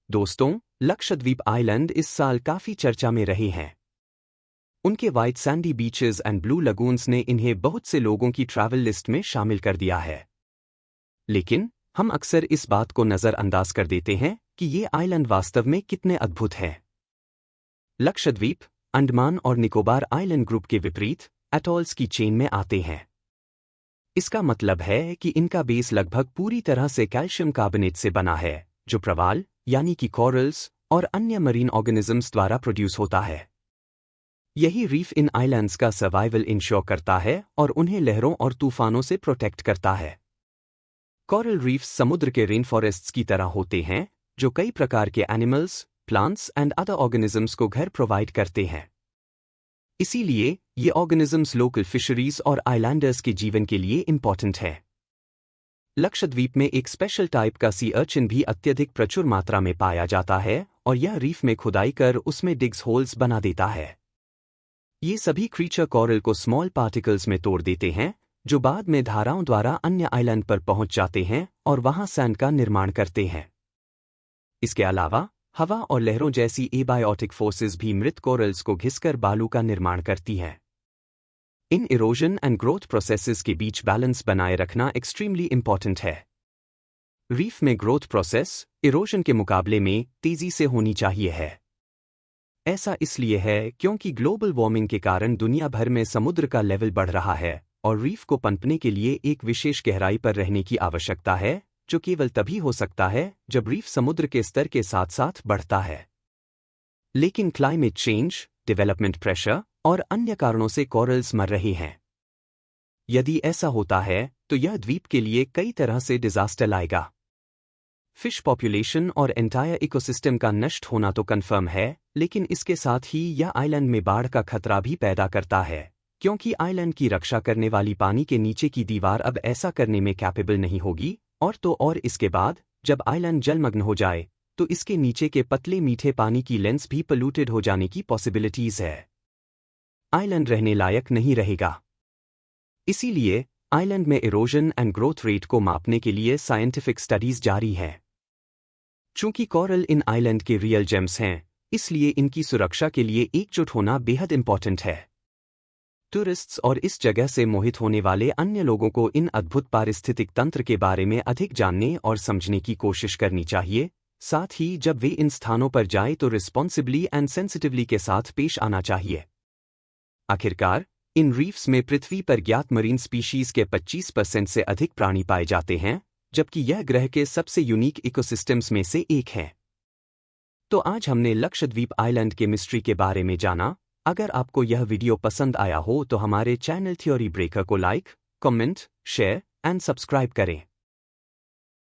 दोस्तों, लक्षद्वीप आइलैंड इस साल काफी चर्चा में रहे हैं। उनके white Sandy beaches and blue lagoons ने इन्हें बहुत से लोगों की ट्रैवल लिस्ट में शामिल कर दिया है। लेकिन हम अक्सर इस बात को नजरअंदाज कर देते हैं कि ये आइलैंड वास्तव में कितने अद्भुत हैं। लक्षद्वीप, अंडमान और निकोबार आइलैंड ग्रुप के विपरीत एटॉल्स की चेन में आते हैं। इसका मतलब है कि इनका बेस लगभग पूरी तरह से कैल्शियम कार्बोनेट से बना है, जो प्रवाल यानी कि कोरल्स और अन्य मरीन ऑर्गेनिजम्स द्वारा प्रोड्यूस होता है। यही रीफ इन आइलैंड्स का सर्वाइवल इंश्योर करता है और उन्हें लहरों और तूफानों से प्रोटेक्ट करता है। कोरल रीफ्स समुद्र के रेन फॉरेस्ट्स की तरह होते हैं, जो कई प्रकार के animals, plants and other organisms को घर प्रोवाइड करते हैं। इसीलिए ये ऑर्गेनिजम्स लोकल फिशरीज और आइलैंडर्स के जीवन के लिए इंपॉर्टेंट है। लक्षद्वीप में एक स्पेशल टाइप का सी अर्चिन भी अत्यधिक प्रचुर मात्रा में पाया जाता है और यह रीफ में खुदाई कर उसमें डिग्स होल्स बना देता है। ये सभी क्रीचर कोरल को स्मॉल पार्टिकल्स में तोड़ देते हैं, जो बाद में धाराओं द्वारा अन्य आइलैंड पर पहुंच जाते हैं और वहां सैंड का निर्माण करते हैं। इसके अलावा हवा और लहरों जैसी एबायोटिक फोर्सेस भी मृत कोरल्स को घिसकर बालू का निर्माण करती हैं। इन इरोजन एंड ग्रोथ प्रोसेसेस के बीच बैलेंस बनाए रखना एक्सट्रीमली इंपॉर्टेंट है। रीफ में ग्रोथ प्रोसेस इरोजन के मुकाबले में तेजी से होनी चाहिए है। ऐसा इसलिए है क्योंकि ग्लोबल वार्मिंग के कारण दुनिया भर में समुद्र का लेवल बढ़ रहा है और रीफ को पनपने के लिए एक विशेष गहराई पर रहने की आवश्यकता है, जो केवल तभी हो सकता है जब रीफ समुद्र के स्तर के साथ साथ बढ़ता है। लेकिन क्लाइमेट चेंज, डेवलपमेंट प्रेशर और अन्य कारणों से कोरल्स मर रहे हैं। यदि ऐसा होता है तो यह द्वीप के लिए कई तरह से डिजास्टर लाएगा। फिश पॉपुलेशन और एंटायर इकोसिस्टम का नष्ट होना तो कंफर्म है, लेकिन इसके साथ ही यह आइलैंड में बाढ़ का खतरा भी पैदा करता है, क्योंकि आइलैंड की रक्षा करने वाली पानी के नीचे की दीवार अब ऐसा करने में कैपेबल नहीं होगी। और इसके बाद जब आइलैंड जलमग्न हो जाए तो इसके नीचे के पतले मीठे पानी की लेंस भी पोल्यूटेड हो जाने की पॉसिबिलिटीज है। आइलैंड रहने लायक नहीं रहेगा। इसीलिए आइलैंड में इरोजन एंड ग्रोथ रेट को मापने के लिए साइंटिफिक स्टडीज जारी हैं। चूंकि कोरल इन आइलैंड के रियल जेम्स हैं, इसलिए इनकी सुरक्षा के लिए एकजुट होना बेहद इंपॉर्टेंट है। टूरिस्ट्स और इस जगह से मोहित होने वाले अन्य लोगों को इन अद्भुत पारिस्थितिक तंत्र के बारे में अधिक जानने और समझने की कोशिश करनी चाहिए। साथ ही जब वे इन स्थानों पर जाएं तो रिस्पॉन्सिबली एंड सेंसिटिवली के साथ पेश आना चाहिए। आखिरकार, इन रीफ्स में पृथ्वी पर ज्ञात मरीन स्पीशीज के 25% से अधिक प्राणी पाए जाते हैं, जबकि यह ग्रह के सबसे यूनिक इकोसिस्टम्स में से एक है। तो आज हमने लक्षद्वीप आइलैंड के मिस्ट्री के बारे में जाना। अगर आपको यह वीडियो पसंद आया हो तो हमारे चैनल थ्योरी ब्रेकर को like, comment, share and subscribe करें।